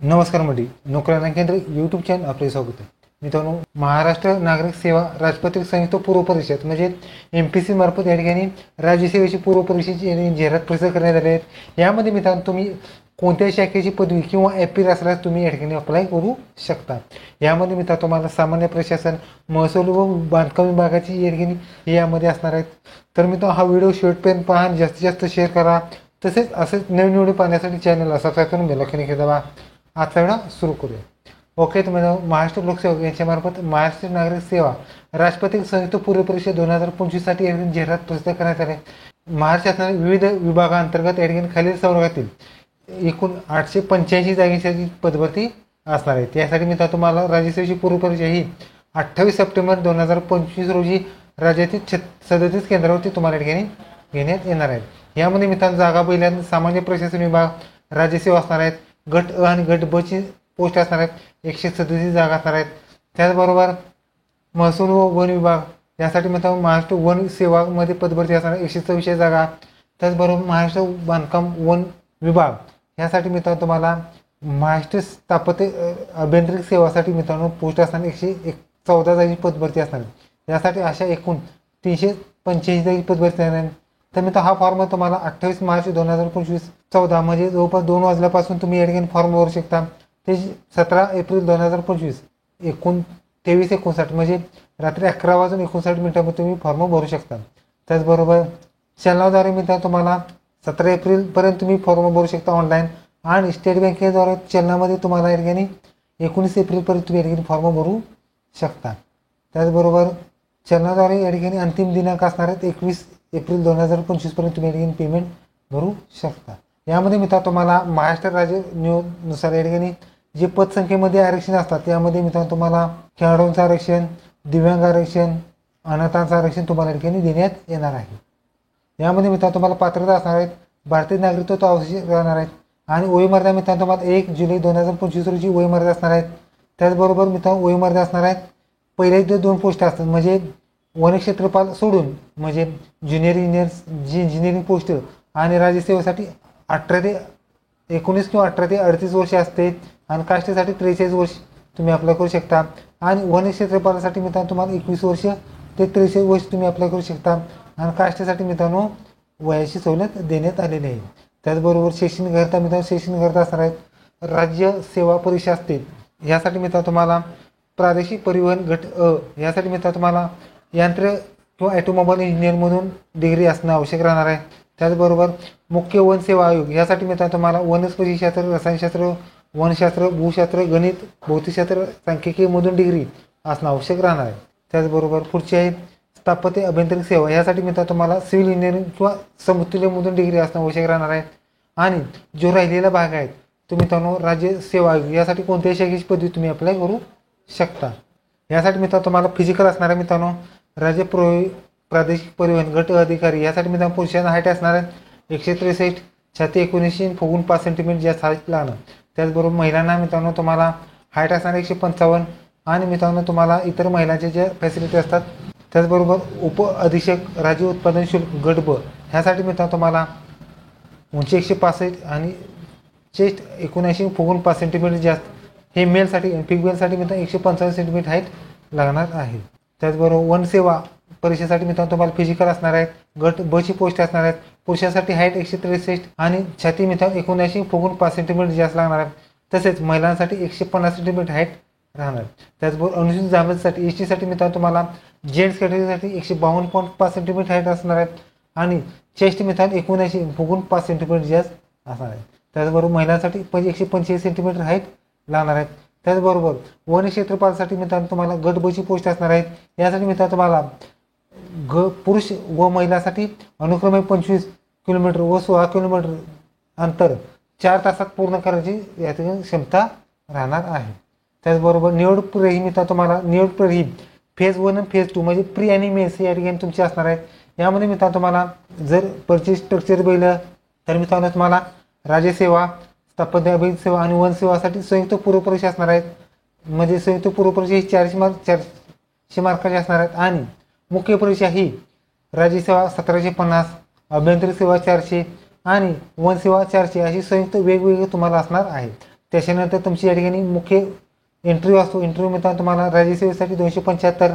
नमस्कार मंडळी, नोकऱ्यांना केंद्र यूट्यूब चॅनल आपले स्वागत आहे. मित्रांनो, महाराष्ट्र नागरिक सेवा राजपत्रित संयुक्त पूर्व परीक्षा म्हणजे MPSC मार्फत या ठिकाणी राज्यसेवेची पूर्व परीक्षेची जाहिरात प्रसिद्ध करण्यात आली आहे. यामध्ये मित्रांनो तुम्ही कोणत्याही शाखेची पदवी किंवा अपील असल्यास तुम्ही या ठिकाणी अप्लाय करू शकता. यामध्ये मित्रांनो तुम्हाला सामान्य प्रशासन, महसूल व बांधकाम विभागाची या ठिकाणी यामध्ये असणार आहेत. तर मित्रांनो, हा व्हिडिओ शेवटपर्यंत पहा, जास्तीत जास्त शेअर करा. तसेच असेच नवीन व्हिडिओ पाहण्यासाठी चॅनलला सबस्क्राईब करून बेल आयकॉन दाबा. आजचा व्हिडिओ सुरू करूया. ओके, तुम्हाला महाराष्ट्र लोकसेवक यांच्यामार्फत महाराष्ट्र नागरिक सेवा राष्ट्रपती संयुक्त पूर्व परीक्षा 2025 साठी जाहिरात प्रसिद्ध करण्यात आली. महाराष्ट्र शासनाने विविध विभागांतर्गत या ठिकाणी खालील संवर्गातील एकूण 885 जागेसाठी पदभरती असणार आहे. त्यासाठी मित्रांनो तुम्हाला राज्यसेवेची पूर्व परीक्षा ही 28 सप्टेंबर 2025 रोजी राज्यातील 37 केंद्रावरती तुम्हाला या ठिकाणी घेण्यात येणार आहेत. यामध्ये मित्रांनो जागा पहिल्यांदा सामान्य प्रशासन विभाग राज्यसेवा असणार आहेत. गट अ आणि गट ब ची पोस्ट असणार आहेत. 137 जागा असणार आहेत. त्याचबरोबर महसूल व वन विभाग यासाठी मित्रांनो महाराष्ट्र वन सेवामध्ये पदभरती असणार 144 जागा. त्याचबरोबर महाराष्ट्र बांधकाम वन विभाग यासाठी मित्रांनो तुम्हाला महाराष्ट्र स्थापत्य अभियांत्रिक सेवासाठी मित्रांनो पोस्ट असणार 114 जागी पदभरती असणार. यासाठी अशा एकूण 385 जागी पदभरती असणार. तर मित्रांनो, हा फॉर्म तुम्हाला 28 मार्च 2025 14 म्हणजे जवळपास 2 वाजल्यापासून तुम्ही या ठिकाणी फॉर्म भरू शकता. ते 17 एप्रिल 2025 23:59 म्हणजे रात्री 11 वाजून 59 मिनिटांमध्ये तुम्ही फॉर्म भरू शकता. त्याचबरोबर चलनाद्वारे मित्रांनो तुम्हाला 17 एप्रिलपर्यंत तुम्ही फॉर्म भरू शकता ऑनलाईन. आणि स्टेट बँकेद्वारे चलनामध्ये तुम्हाला या ठिकाणी 19 एप्रिलपर्यंत तुम्ही या ठिकाणी फॉर्म भरू शकता. त्याचबरोबर चलनाद्वारे या ठिकाणी अंतिम दिनांक असणार आहेत 21 एप्रिल 2025 पर्यंत तुम्ही या ठिकाणी पेमेंट भरू शकता. यामध्ये मित्रांनो तुम्हाला महाराष्ट्र राज्य नियोजनानुसार या ठिकाणी जे पदसंख्येमध्ये आरक्षण असतात त्यामध्ये मित्रांनो तुम्हाला खेळाडूंचं आरक्षण, दिव्यांग आरक्षण, अनाथांचं आरक्षण तुम्हाला या ठिकाणी देण्यात येणार आहे. यामध्ये मित्रांनो तुम्हाला पात्रता असणार आहेत. भारतीय नागरिकत्व आवश्यक राहणार आहेत. आणि वयोमर्यादा मित्रांनो तुम्हाला 1 जुलै 2025 रोजी वयोमर्यादा असणार आहेत. त्याचबरोबर मित्रांनो वयोमर्यादा असणार आहेत. पहिल्या जे 2 पोस्ट असतात म्हणजे वन क्षेत्रपाल सोडून म्हणजे ज्युनियर इंजिनियर जी इंजिनिअरिंग पोस्ट आणि राज्यसेवेसाठी 18 ते 19 किंवा 18 ते 38 वर्ष असते. आणि कास्टसाठी 43 वर्ष तुम्ही अप्लाय करू शकता. आणि वन क्षेत्रपालासाठी मित्रांनो तुम्हाला 21 वर्ष ते 43 वर्ष तुम्ही अप्लाय करू शकता. आणि कास्टसाठी मित्रांनो वयाची सवलत देण्यात आलेली आहे. त्याचबरोबर शैक्षणिक अर्हता मित्रांनो शैक्षणिक अर्हता असणार आहेत. राज्य सेवा परीक्षा असते यासाठी मित्रांनो तुम्हाला प्रादेशिक परिवहन गट अ यासाठी मित्रांनो तुम्हाला यंत्र किंवा ऑटोमोबाईल इंजिनिअरमधून डिग्री असणं आवश्यक राहणार आहे. त्याचबरोबर मुख्य वन सेवा आयोग यासाठी मित्रांनो तुम्हाला वनस्पतीशास्त्र, रसायनशास्त्र, वनशास्त्र, भूशास्त्र, गणित, भौतिकशास्त्र, सांख्यिकीमधून डिग्री असणं आवश्यक राहणार आहे. त्याचबरोबर पुढचे आहे स्थापत्य अभियांत्रिक सेवा यासाठी मित्रांनो तुम्हाला सिव्हिल इंजिनिअरिंग किंवा समतुल्यमधून डिग्री असणं आवश्यक राहणार आहे. आणि जो राहिलेला भाग आहे तो मित्रांनो राज्य सेवा आयोग यासाठी कोणत्याही शाखेची पदवी तुम्ही अप्लाय करू शकता. यासाठी मित्रांनो तुम्हाला फिजिकल असणार आहे. मित्रांनो राज्य प्रादेशिक परिवहन गट अधिकारी यासाठी मित्रांनो पुरुषांना हाईट असणार आहे 163, छाती 19, फुगून 5 सेंटीमीटर जास्त हाईट लागणं. त्याचबरोबर महिलांना मित्रांनो तुम्हाला हाईट असणार 155. आणि मित्रांनो तुम्हाला इतर महिलांच्या ज्या फॅसिलिटी असतात त्याचबरोबर उप अधीक्षक राज्य उत्पादन शुल्क गट ब ह्यासाठी मित्रांनो तुम्हाला उंची 165 आणि चेस्ट 79, फुगून 5 सेंटीमीटर जास्त हे मेलसाठी. फिमेलसाठी मित्रांनो 155 सेंटीमीटर हाईट लागणार आहे. त्याचबरोबर वनसेवा परीक्षेसाठी मित्रांनो तुम्हाला फिजिकल असणार आहेत. गट ब ची पोस्ट असणार आहेत. पुरुषांसाठी हाईट 163 आणि छाती मित्रांनो 79, फुगून 5 सेंटीमीटर जास्त लागणार आहे. तसेच महिलांसाठी 150 सेंटीमीटर हाईट राहणार. त्याचबरोबर अनुसूचित जमातीसाठी ST साठी मित्रांनो तुम्हाला जेंट्स कॅटेगरीसाठी 152.5 सेंटीमीटर हाईट असणार आहेत. आणि चेस्ट मित्रांनो 79, फुगून 5 सेंटीमीटर जास्त असणार आहे. त्याचबरोबर महिलांसाठी 145 सेंटीमीटर हाईट लागणार आहेत. त्याचबरोबर वन क्षेत्रपालसाठी मित्रांनो तुम्हाला गट ब ची पोस्ट असणार आहेत. यासाठी मित्रांनो तुम्हाला पुरुष व महिलांसाठी अनुक्रमे 25 किलोमीटर व 16 किलोमीटर अंतर 4 तासात पूर्ण करायची याची क्षमता राहणार आहे. त्याचबरोबर निवड प्रक्रिया मित्रांनो तुम्हाला निवड प्रक्रिया फेज 1 आणि फेज 2 म्हणजे प्री आणि मेन्स या ठिकाणी तुमचे असणार आहेत. यामध्ये मित्रांनो तुम्हाला जर परचेस स्ट्रक्चर बघितलं तर मित्रांनो तुम्हाला राज्यसेवा, स्थापत्य अभियांत्रिक सेवा आणि वन सेवासाठी संयुक्त पूर्व परीक्षा असणार आहेत. म्हणजे संयुक्त पूर्व परीक्षा ही 400 मार्काची असणार आहेत. आणि मुख्य परीक्षा ही राज्यसेवा 1750, अभियांत्रिक सेवा 400 आणि वन सेवा 400 अशी संयुक्त वेगवेगळे तुम्हाला असणार आहे. त्याच्यानंतर तुमची या ठिकाणी मुख्य इंटरव्ह्यू असतो. इंटरव्ह्यू मित्रांनो तुम्हाला राज्यसेवेसाठी 275,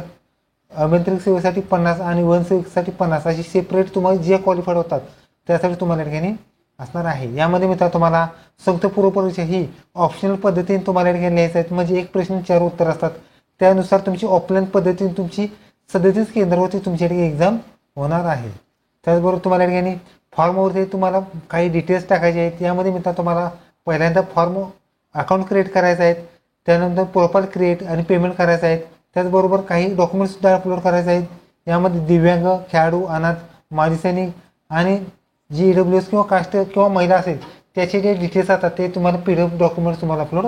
अभियांत्रिक सेवेसाठी 50 आणि वनसेवेसाठी 50 अशी सेपरेट तुम्हाला जे क्वालिफाईड होतात त्यासाठी तुम्हाला या ठिकाणी असणार आहे. यामध्ये मित्रांनो तुम्हाला संयुक्त पूर्व परीक्षा ही ऑप्शनल पद्धतीने तुम्हाला या ठिकाणी लिहायचं आहे. म्हणजे एक प्रश्न 4 उत्तर असतात. त्यानुसार तुमची ऑफलाईन पद्धतीने तुमची 37 केंद्रावरती तुमच्या ठिकाणी एक्झाम होणार आहे. त्याचबरोबर तुम्हाला या ठिकाणी फॉर्मवरती तुम्हाला काही डिटेल्स टाकायचे आहेत. यामध्ये मित्रांनो तुम्हाला पहिल्यांदा फॉर्म अकाउंट क्रिएट करायचं आहे, त्यानंतर प्रोफाईल क्रिएट आणि पेमेंट करायचं आहे. त्याचबरोबर काही डॉक्युमेंट्ससुद्धा अपलोड करायचे आहेत. यामध्ये दिव्यांग, खेळाडू, अनाथ, माजी सैनिक आणि जी EWS किंवा कास्ट किंवा महिला असेल त्याचे जे डिटेल्स असतात ते तुम्हाला PDF डॉक्युमेंट्स तुम्हाला अपलोड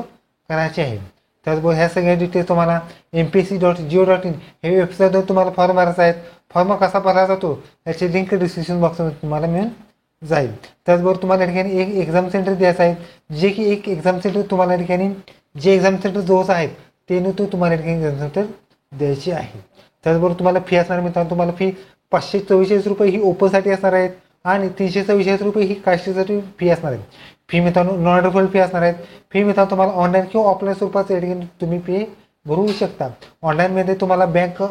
करायचे आहेत. त्याचबरोबर ह्या सगळ्या डिटेल्स तुम्हाला mpsc.go.in हे वेबसाईटवर तुम्हाला फॉर्म भरायचा आहे. फॉर्म कसा भरायचा जातो याची लिंक डिस्क्रिप्शन बॉक्समध्ये तुम्हाला मिळून जाईल. त्याचबरोबर तुम्हाला या ठिकाणी एक एक्झाम सेंटर द्यायचं आहे, जे की एक एक्झाम सेंटर तुम्हाला या ठिकाणी जे एक्झाम सेंटर जवळच आहेत ते तो तुम्हाला या ठिकाणी एक्झाम सेंटर द्यायची आहे. त्याचबरोबर तुम्हाला फी असणार मित्रांनो, तुम्हाला फी 544 रुपये ही ओपनसाठी असणार आहेत आणि 344 रुपये ही कास्टसाठी फी असणार आहे. फी मित्रांनो नॉन रिफंड फी असणार आहेत. फी मित्रांनो तुम्हाला ऑनलाईन किंवा ऑफलाईन स्वरूपात या ठिकाणी तुम्ही फी भरू शकता. ऑनलाईनमध्ये तुम्हाला bank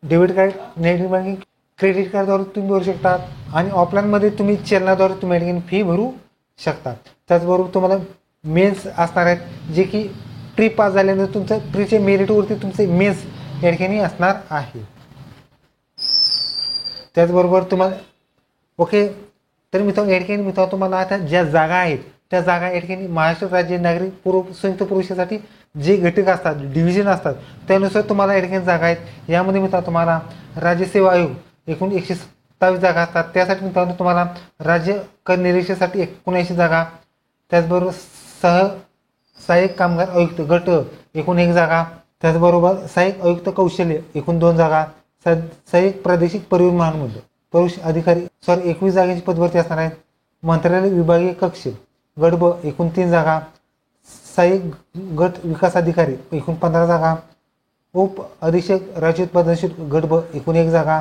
debit card, net banking, credit कार्डद्वारे तुम्ही भरू शकता आणि ऑफलाईनमध्ये तुम्ही चलनाद्वारे तुम्ही या ठिकाणी फी भरू शकता. त्याचबरोबर तुम्हाला मेन्स असणार आहेत, जे की प्री पास झाल्यानंतर तुमचं प्रीच्या मेरिटवरती तुमचे मेन्स या ठिकाणी असणार आहे. त्याचबरोबर तुम्हाला ओके, तर मित्रांनो या ठिकाणी मित्रांनो तुम्हाला आता ज्या जागा आहेत त्या जागा या ठिकाणी महाराष्ट्र राज्य नागरिक संयुक्त परीक्षेसाठी जे घटक असतात, डिव्हिजन असतात त्यानुसार तुम्हाला या ठिकाणी जागा आहेत. यामध्ये मित्रांनो तुम्हाला राज्य सेवा आयोग एकूण 127 जागा असतात. त्यासाठी मित्रांनो तुम्हाला राज्य कर निरीक्षणासाठी 79 जागा, त्याचबरोबर सहाय्यक कामगार आयुक्त गट एकूण 1 जागा, त्याचबरोबर सहाय्यक आयुक्त कौशल्य एकूण 2 जागा, सहाय्यक प्रादेशिक परिवहन महामंडळ पुरुष अधिकारी 21 जागांची पदभरती असणार आहेत. मंत्रालय विभागीय कक्ष गट ब एकूण 3 जागा, सहाय्यक गट विकास अधिकारी एकूण 15 जागा, उप अधीक्षक राज्य उत्पादन शुल्क गट ब एकूण 1 जागा,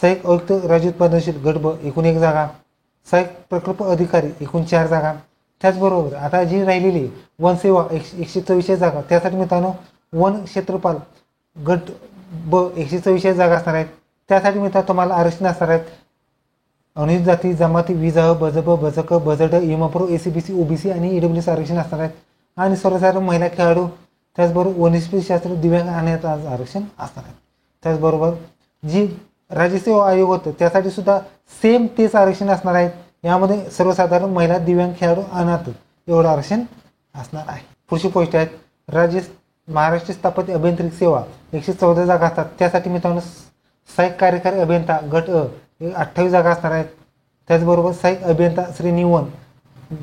सहाय्यक आयुक्त राज्य उत्पादन शुल्क गट ब एकूण 1 जागा, सहाय्यक प्रकल्प अधिकारी एकूण 4 जागा. त्याचबरोबर आता जी राहिलेली वनसेवा 144 जागा, त्यासाठी मित्रांनो वन क्षेत्रपाल गट ब 144 जागा असणार आहेत. त्यासाठी मित्रांनो तुम्हाला आरक्षण असणार आहेत. अनुसूचित जाती, जमाती, विजाह, बजब, बजक, बजड, इमाप्रो, ACBC, OBC आणि EWS आरक्षण असणार आहेत आणि सर्वसाधारण महिला खेळाडू, त्याचबरोबर वनस्पती शास्त्र, दिव्यांग आणि आरक्षण असणार आहे. त्याचबरोबर जी राज्यसेवा आयोग होतं त्यासाठी सुद्धा सेम तेच आरक्षण असणार आहेत. यामध्ये सर्वसाधारण महिला, दिव्यांग, खेळाडू, अनाथ एवढं आरक्षण असणार आहे. पुढची पोस्ट आहेत महाराष्ट्र स्थापत्य अभियांत्रिक सेवा 114 जागा असतात. त्यासाठी मित्रांनो सहाय्यक कार्यकारी अभियंता गट अ 28 जागा असणार आहेत. त्याचबरोबर सहाय्यक अभियंता श्रेणी 1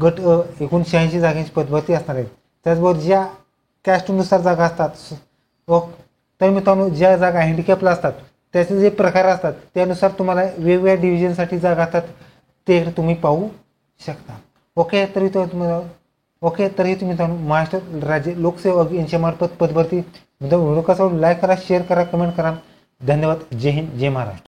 गट अ एकूण 86 जागांची पदभरती असणार आहेत. त्याचबरोबर ज्या कॅस्टनुसार जागा असतात तर मित्रांनो ज्या जागा हँडिकॅपला असतात त्याचे जे प्रकार असतात त्यानुसार तुम्हाला वेगवेगळ्या डिव्हिजनसाठी जागा असतात ते तुम्ही पाहू शकता. ओके, तरी तो तुम्हाला तरी तुम्ही मित्रांनो महाराष्ट्र राज्य लोकसेवा आयोग यांच्यामार्फत पदभरती व्हिडिओ कसा लाईक करा, शेअर करा, कमेंट करा. धन्यवाद. जय हिंद, जय महाराष्ट्र.